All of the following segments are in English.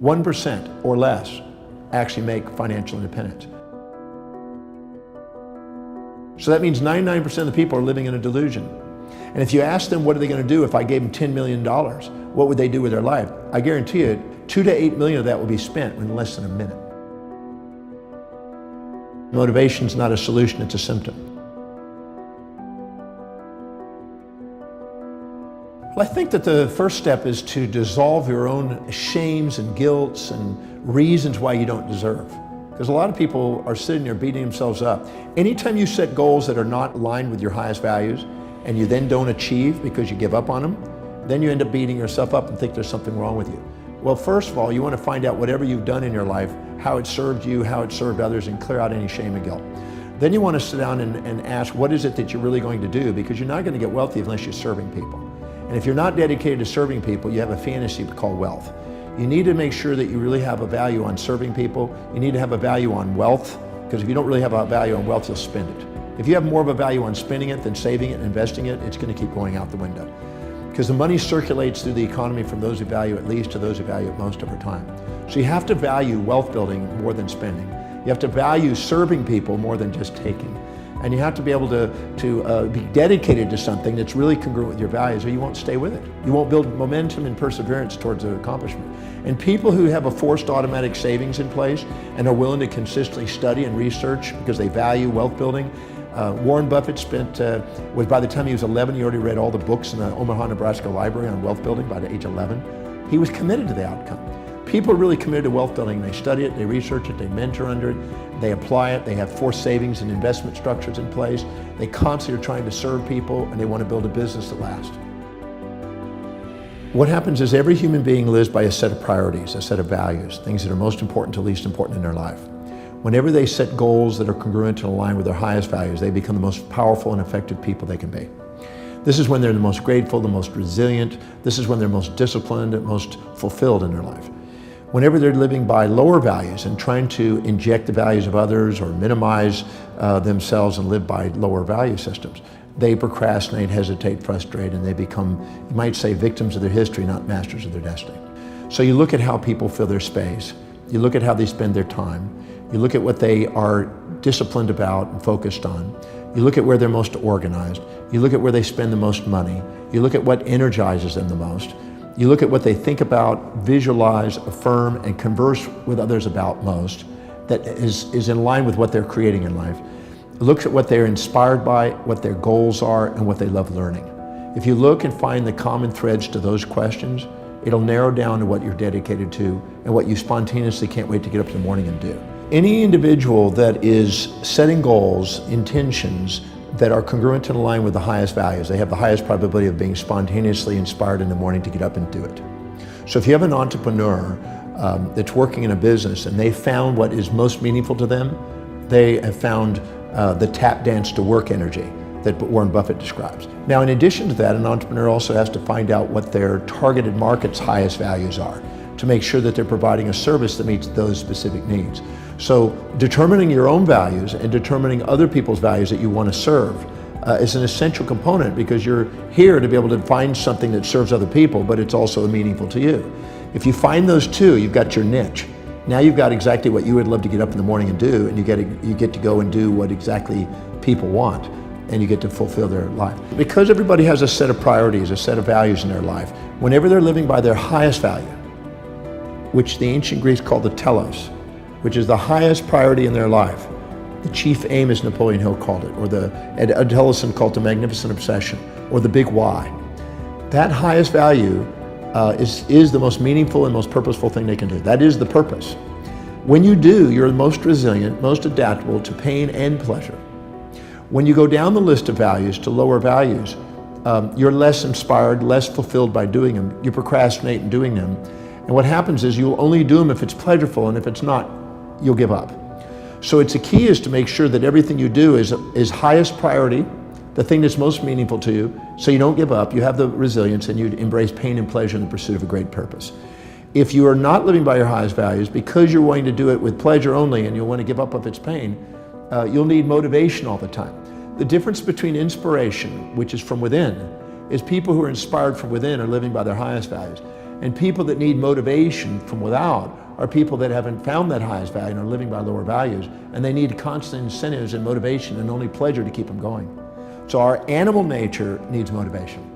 1% or less actually make financial independence. So that means 99% of the people are living in a delusion. And if you ask them what are they going to do if I gave them $10 million, what would they do with their life? I guarantee you 2 to 8 million of that will be spent in less than a minute. Motivation is not a solution, it's a symptom. Well, I think that the first step is to dissolve your own shames and guilts and reasons why you don't deserve. Because a lot of people are sitting there beating themselves up. Anytime you set goals that are not aligned with your highest values and you then don't achieve because you give up on them, then you end up beating yourself up and think there's something wrong with you. Well, first of all, you want to find out whatever you've done in your life, how it served you, how it served others, and clear out any shame and guilt. Then you want to sit down and ask, what is it that you're really going to do? Because you're not going to get wealthy unless you're serving people. And if you're not dedicated to serving people, you have a fantasy called wealth. You need to make sure that you really have a value on serving people. You need to have a value on wealth, because if you don't really have a value on wealth, you'll spend it. If you have more of a value on spending it than saving it and investing it, it's going to keep going out the window. Because the money circulates through the economy from those who value it least to those who value it most over time. So you have to value wealth building more than spending. You have to value serving people more than just taking. And you have to be able to be dedicated to something that's really congruent with your values, or you won't stay with it. You won't build momentum and perseverance towards the accomplishment. And people who have a forced automatic savings in place and are willing to consistently study and research because they value wealth building. Warren Buffett by the time he was 11, he already read all the books in the Omaha, Nebraska library on wealth building by the age 11. He was committed to the outcome. People are really committed to wealth building. They study it, they research it, they mentor under it, they apply it, they have forced savings and investment structures in place. They constantly are trying to serve people, and they want to build a business that lasts. What happens is every human being lives by a set of priorities, a set of values, things that are most important to least important in their life. Whenever they set goals that are congruent and aligned with their highest values, they become the most powerful and effective people they can be. This is when they're the most grateful, the most resilient. This is when they're most disciplined and most fulfilled in their life. Whenever they're living by lower values and trying to inject the values of others or minimize themselves and live by lower value systems, they procrastinate, hesitate, frustrate, and they become, you might say, victims of their history, not masters of their destiny. So you look at how people fill their space. You look at how they spend their time. You look at what they are disciplined about and focused on. You look at where they're most organized. You look at where they spend the most money. You look at what energizes them the most. You look at what they think about, visualize, affirm, and converse with others about most that is in line with what they're creating in life. Look at what they're inspired by, what their goals are, and what they love learning. If you look and find the common threads to those questions, it'll narrow down to what you're dedicated to and what you spontaneously can't wait to get up in the morning and do. Any individual that is setting goals, intentions, that are congruent and aligned with the highest values, they have the highest probability of being spontaneously inspired in the morning to get up and do it. So if you have an entrepreneur that's working in a business and they found what is most meaningful to them, they have found the tap dance to work energy that Warren Buffett describes. Now, in addition to that, an entrepreneur also has to find out what their targeted market's highest values are to make sure that they're providing a service that meets those specific needs. So determining your own values and determining other people's values that you want to serve is an essential component, because you're here to be able to find something that serves other people, but it's also meaningful to you. If you find those two, you've got your niche. Now you've got exactly what you would love to get up in the morning and do, and you get to go and do what exactly people want, and you get to fulfill their life. Because everybody has a set of priorities, a set of values in their life, whenever they're living by their highest value, which the ancient Greeks called the telos, which is the highest priority in their life. The chief aim, as Napoleon Hill called it, or Ed Ellison called it, the magnificent obsession, or the big why. That highest value is the most meaningful and most purposeful thing they can do. That is the purpose. When you do, you're the most resilient, most adaptable to pain and pleasure. When you go down the list of values to lower values, you're less inspired, less fulfilled by doing them. You procrastinate in doing them. And what happens is you'll only do them if it's pleasurable, and if it's not, you'll give up. So the key is to make sure that everything you do is highest priority, the thing that's most meaningful to you, so you don't give up, you have the resilience, and you embrace pain and pleasure in the pursuit of a great purpose. If you are not living by your highest values, because you're wanting to do it with pleasure only and you'll want to give up if it's pain, you'll need motivation all the time. The difference between inspiration, which is from within, is people who are inspired from within are living by their highest values. And people that need motivation from without are people that haven't found that highest value and are living by lower values, and they need constant incentives and motivation and only pleasure to keep them going. So our animal nature needs motivation,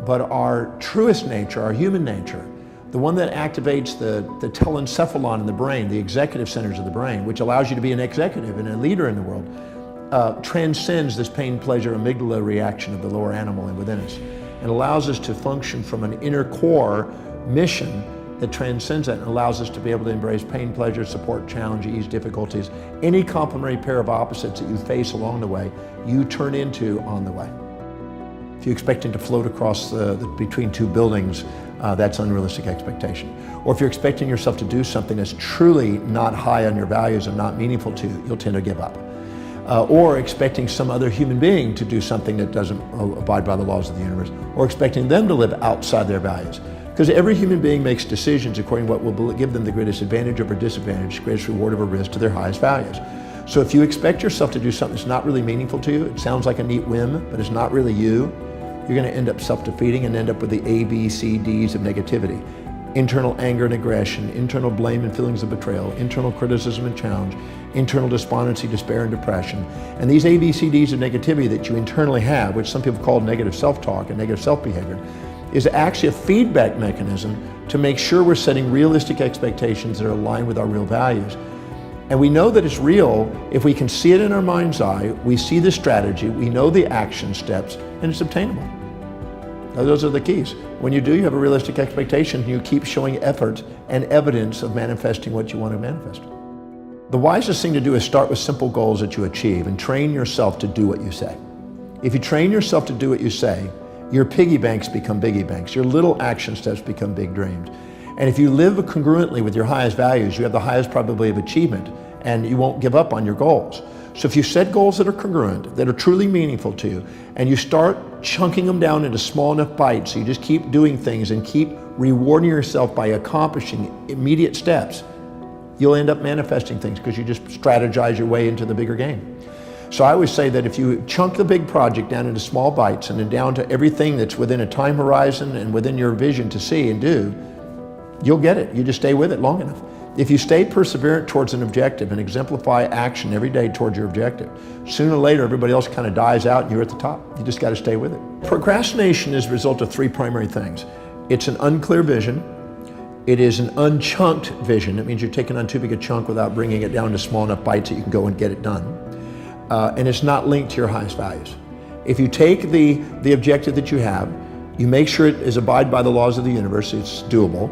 but our truest nature, our human nature, the one that activates the telencephalon in the brain, the executive centers of the brain, which allows you to be an executive and a leader in the world, transcends this pain, pleasure, amygdala reaction of the lower animal and within us, and allows us to function from an inner core mission that transcends that and allows us to be able to embrace pain, pleasure, support, challenge, ease, difficulties. Any complementary pair of opposites that you face along the way, you turn into on the way. If you're expecting to float across between two buildings, that's unrealistic expectation. Or if you're expecting yourself to do something that's truly not high on your values and not meaningful to you, you'll tend to give up. Or expecting some other human being to do something that doesn't abide by the laws of the universe, or expecting them to live outside their values. Because every human being makes decisions according to what will give them the greatest advantage over disadvantage, greatest reward over risk to their highest values. So if you expect yourself to do something that's not really meaningful to you, it sounds like a neat whim, but it's not really you, you're going to end up self-defeating and end up with the A, B, C, Ds of negativity. Internal anger and aggression, internal blame and feelings of betrayal, internal criticism and challenge, internal despondency, despair, and depression. And these A, B, C, Ds of negativity that you internally have, which some people call negative self-talk and negative self-behavior, is actually a feedback mechanism to make sure we're setting realistic expectations that are aligned with our real values. And we know that it's real if we can see it in our mind's eye, we see the strategy, we know the action steps, and it's obtainable. Now, those are the keys. When you do, you have a realistic expectation, and you keep showing effort and evidence of manifesting what you want to manifest. The wisest thing to do is start with simple goals that you achieve and train yourself to do what you say. If you train yourself to do what you say, your piggy banks become biggie banks. Your little action steps become big dreams. And if you live congruently with your highest values, you have the highest probability of achievement, and you won't give up on your goals. So if you set goals that are congruent, that are truly meaningful to you, and you start chunking them down into small enough bites, so you just keep doing things and keep rewarding yourself by accomplishing immediate steps, you'll end up manifesting things because you just strategize your way into the bigger game. So I always say that if you chunk the big project down into small bites and then down to everything that's within a time horizon and within your vision to see and do, you'll get it. You just stay with it long enough. If you stay perseverant towards an objective and exemplify action every day towards your objective, sooner or later everybody else kind of dies out and you're at the top. You just got to stay with it. Procrastination is a result of three primary things. It's an unclear vision. It is an unchunked vision. It means you're taking on too big a chunk without bringing it down to small enough bites that you can go and get it done. And it's not linked to your highest values. If you take the objective that you have, you make sure it is abide by the laws of the universe, it's doable.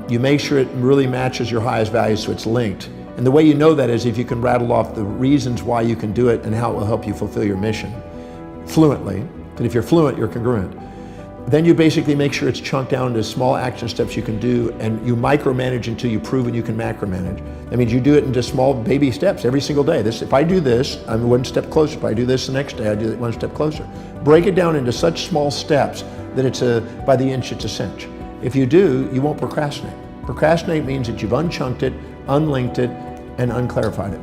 You make sure it really matches your highest values so it's linked. And the way you know that is if you can rattle off the reasons why you can do it and how it will help you fulfill your mission fluently. But if you're fluent, you're congruent. Then you basically make sure it's chunked down into small action steps you can do, and you micromanage until you've proven you can macromanage. That means you do it into small baby steps every single day. If I do this, I'm one step closer. If I do this the next day, I do it one step closer. Break it down into such small steps that it's by the inch, it's a cinch. If you do, you won't procrastinate. Procrastinate means that you've unchunked it, unlinked it, and unclarified it.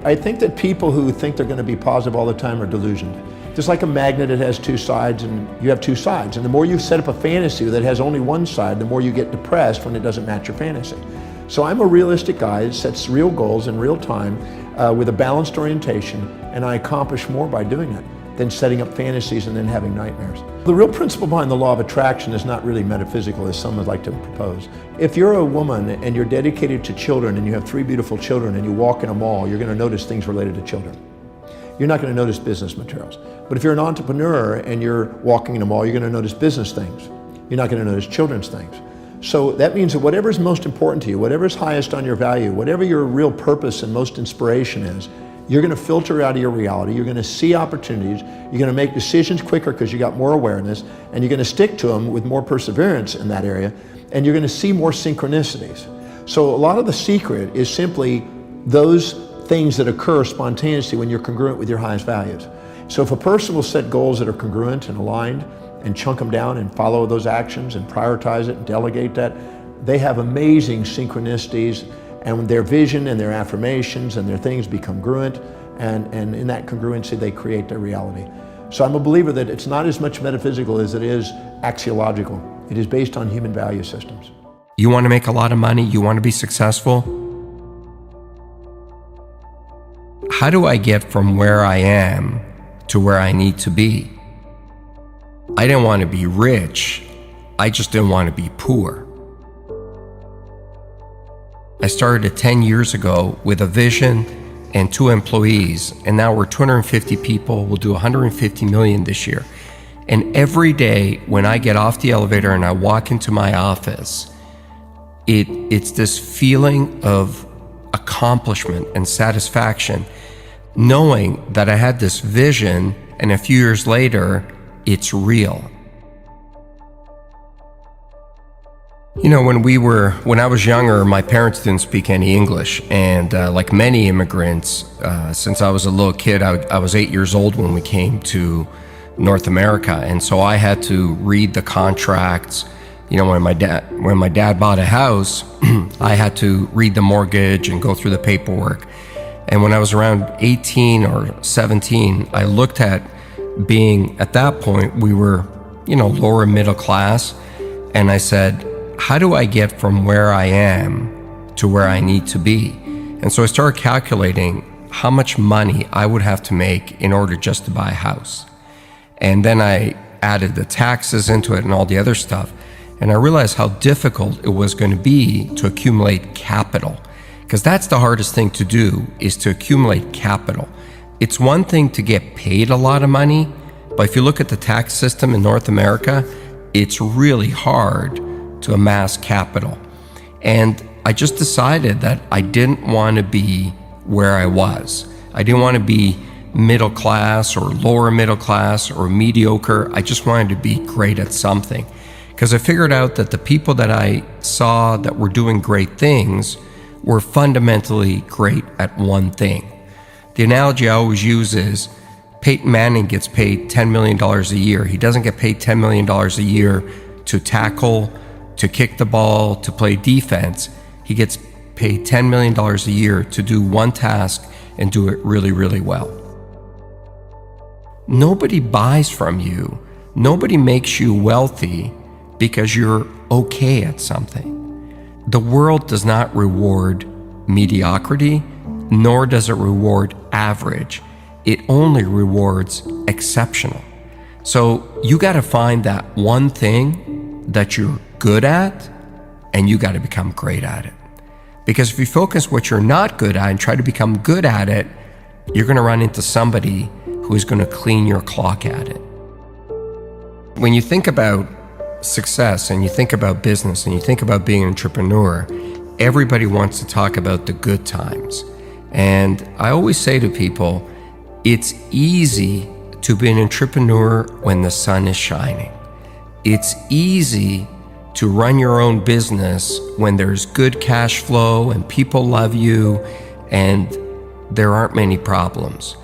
I think that people who think they're going to be positive all the time are delusioned. Just like a magnet, it has two sides, and you have two sides. And the more you set up a fantasy that has only one side, the more you get depressed when it doesn't match your fantasy. So I'm a realistic guy that sets real goals in real time with a balanced orientation, and I accomplish more by doing it than setting up fantasies and then having nightmares. The real principle behind the law of attraction is not really metaphysical, as some would like to propose. If you're a woman and you're dedicated to children and you have 3 beautiful children and you walk in a mall, you're going to notice things related to children. You're not going to notice business materials. But if you're an entrepreneur and you're walking in a mall, you're going to notice business things. You're not going to notice children's things. So that means that whatever is most important to you, whatever is highest on your value, whatever your real purpose and most inspiration is, you're going to filter out of your reality. You're going to see opportunities. You're going to make decisions quicker because you got more awareness, and you're going to stick to them with more perseverance in that area, and you're going to see more synchronicities. So a lot of the secret is simply those things that occur spontaneously when you're congruent with your highest values. So if a person will set goals that are congruent and aligned and chunk them down and follow those actions and prioritize it and delegate that, they have amazing synchronicities, and their vision and their affirmations and their things become congruent, and in that congruency they create their reality. So I'm a believer that it's not as much metaphysical as it is axiological. It is based on human value systems. You want to make a lot of money? You want to be successful? How do I get from where I am to where I need to be? I didn't want to be rich. I just didn't want to be poor. I started it 10 years ago with a vision and 2 employees, and now we're 250 people. We'll do 150 million this year. And every day when I get off the elevator and I walk into my office, it's this feeling of accomplishment and satisfaction, knowing that I had this vision and a few years later, it's real. You know, when I was younger, my parents didn't speak any English. And like many immigrants, since I was a little kid, I was 8 years old when we came to North America. And so I had to read the contracts. You know, when my dad bought a house, I had to read the mortgage and go through the paperwork. And when I was around 18 or 17, I looked at being, at that point, we were, you know, lower middle class. And I said, how do I get from where I am to where I need to be? And so I started calculating how much money I would have to make in order just to buy a house. And then I added the taxes into it and all the other stuff. And I realized how difficult it was going to be to accumulate capital. Because that's the hardest thing to do, is to accumulate capital. It's one thing to get paid a lot of money, but if you look at the tax system in North America, it's really hard to amass capital. And I just decided that I didn't want to be where I was. I didn't want to be middle class or lower middle class or mediocre. I just wanted to be great at something. Because I figured out that the people that I saw that were doing great things were fundamentally great at one thing. The analogy I always use is Peyton Manning gets paid $10 million a year. He doesn't get paid $10 million a year to tackle, to kick the ball, to play defense. He gets paid $10 million a year to do one task and do it really, really well. Nobody buys from you. Nobody makes you wealthy because you're okay at something. The world does not reward mediocrity, nor does it reward average. It only rewards exceptional. So you got to find that one thing that you're good at, and you got to become great at it. Because if you focus what you're not good at and try to become good at it, you're going to run into somebody who is going to clean your clock at it. When you think about success and you think about business and you think about being an entrepreneur, everybody wants to talk about the good times. And I always say to people, it's easy to be an entrepreneur when the sun is shining. It's easy to run your own business when there's good cash flow and people love you and there aren't many problems.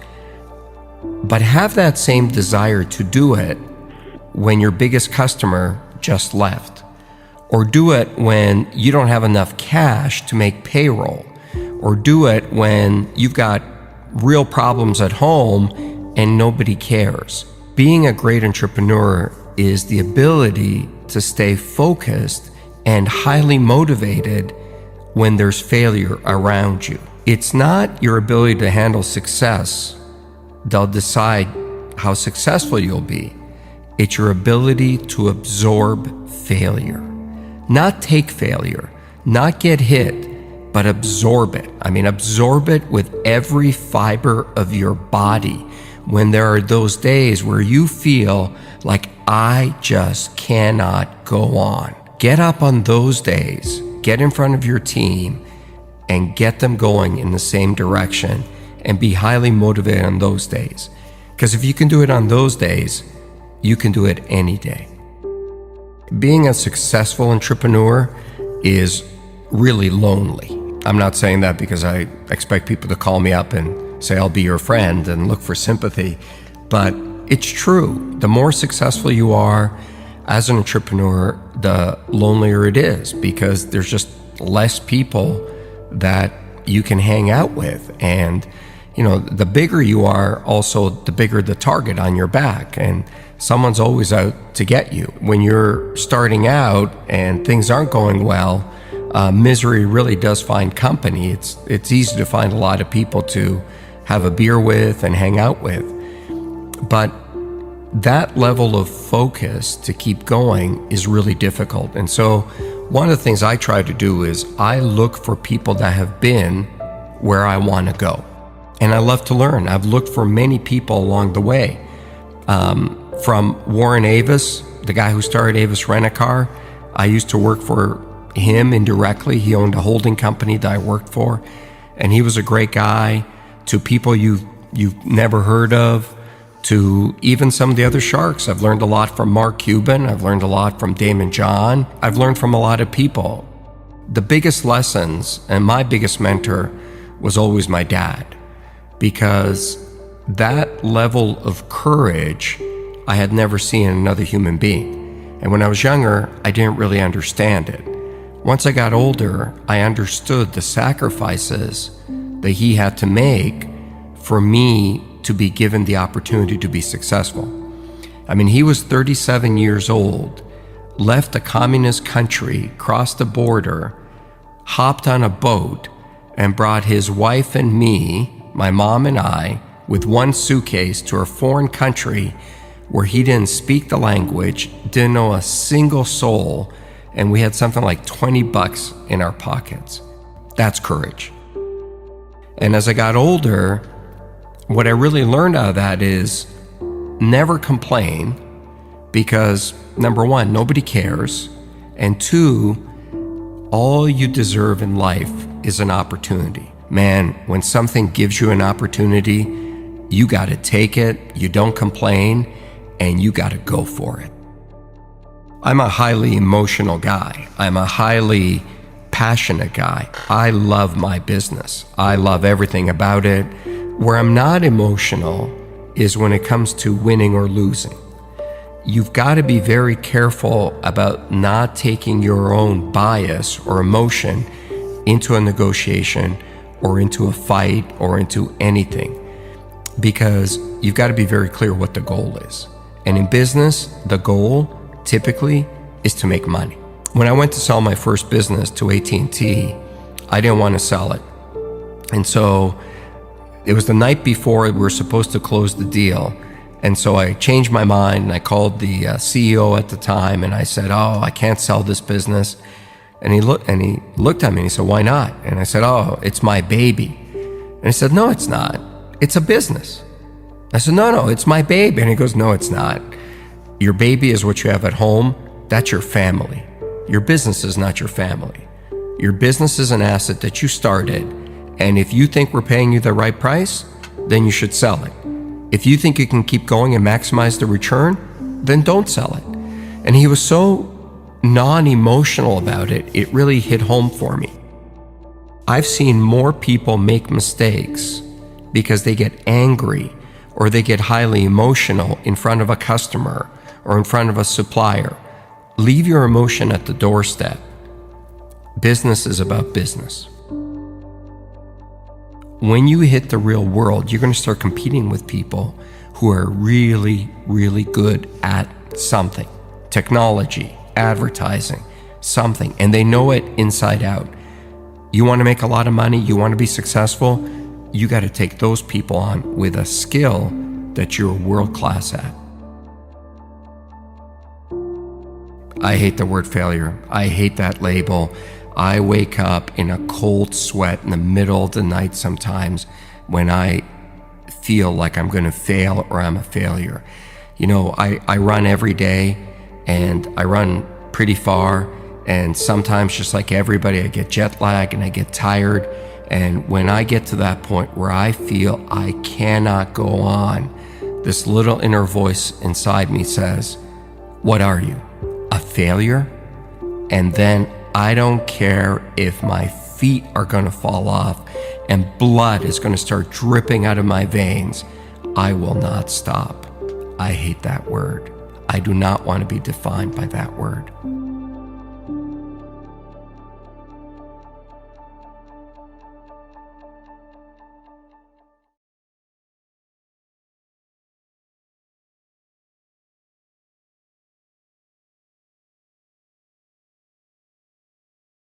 But have that same desire to do it when your biggest customer just left, or do it when you don't have enough cash to make payroll, or do it when you've got real problems at home and nobody cares. Being a great entrepreneur is the ability to stay focused and highly motivated when there's failure around you. It's not your ability to handle success that'll decide how successful you'll be. It's your ability to absorb failure. Not take failure, not get hit, but absorb it. I mean, absorb it with every fiber of your body. When there are those days where you feel like, I just cannot go on. Get up on those days, get in front of your team, and get them going in the same direction, and be highly motivated on those days. Because if you can do it on those days, you can do it any day. Being a successful entrepreneur is really lonely. I'm not saying that because I expect people to call me up and say, I'll be your friend and look for sympathy, but it's true. The more successful you are as an entrepreneur, the lonelier it is, because there's just less people that you can hang out with. And The bigger you are, also the bigger the target on your back, and someone's always out to get you. When you're starting out and things aren't going well, misery really does find company. It's easy to find a lot of people to have a beer with and hang out with. But that level of focus to keep going is really difficult. And so one of the things I try to do is I look for people that have been where I want to go. And I love to learn. I've looked for many people along the way. From Warren Avis, the guy who started Avis Rent-A-Car, I used to work for him indirectly. He owned a holding company that I worked for, and he was a great guy. To people you've never heard of, to even some of the other sharks. I've learned a lot from Mark Cuban. I've learned a lot from Damon John. I've learned from a lot of people. The biggest lessons, and my biggest mentor, was always my dad, because that level of courage I had never seen in another human being. And when I was younger, I didn't really understand it. Once I got older, I understood the sacrifices that he had to make for me to be given the opportunity to be successful. I mean, he was 37 years old, left a communist country, crossed the border, hopped on a boat, and brought his wife and me, my mom and I, with one suitcase to a foreign country where he didn't speak the language, didn't know a single soul, and we had something like $20 in our pockets. That's courage. And as I got older, what I really learned out of that is never complain, because number one, nobody cares, and two, all you deserve in life is an opportunity. Man, when something gives you an opportunity, you got to take it, you don't complain, and you got to go for it. I'm a highly emotional guy. I'm a highly passionate guy. I love my business. I love everything about it. Where I'm not emotional is when it comes to winning or losing. You've got to be very careful about not taking your own bias or emotion into a negotiation or into a fight or into anything, because you've got to be very clear what the goal is. And in business, the goal typically is to make money. When I went to sell my first business to AT&T, I didn't want to sell it. And so it was the night before we were supposed to close the deal. And so I changed my mind, and I called the CEO at the time, and I said, "Oh, I can't sell this business." And he looked at me and he said, "Why not?" And I said, "Oh, it's my baby." And he said, "No, it's not. It's a business." I said, No, it's my baby." And he goes, "No, it's not. Your baby is what you have at home. That's your family. Your business is not your family. Your business is an asset that you started. And if you think we're paying you the right price, then you should sell it. If you think you can keep going and maximize the return, then don't sell it." And he was so non-emotional about it, it really hit home for me. I've seen more people make mistakes because they get angry or they get highly emotional in front of a customer or in front of a supplier. Leave your emotion at the doorstep. Business is about business. When you hit the real world, you're going to start competing with people who are really, really good at something. Technology, advertising, something, and they know it inside out. You want to make a lot of money, you want to be successful, you got to take those people on with a skill that you're world class at. I hate the word failure. I hate that label. I wake up in a cold sweat in the middle of the night sometimes when I feel like I'm going to fail or I'm a failure. I run every day, and I run pretty far, and sometimes, just like everybody, I get jet lag and I get tired. And when I get to that point where I feel I cannot go on, this little inner voice inside me says, "What are you, a failure?" And then I don't care if my feet are going to fall off and blood is going to start dripping out of my veins. I will not stop. I hate that word. I do not want to be defined by that word.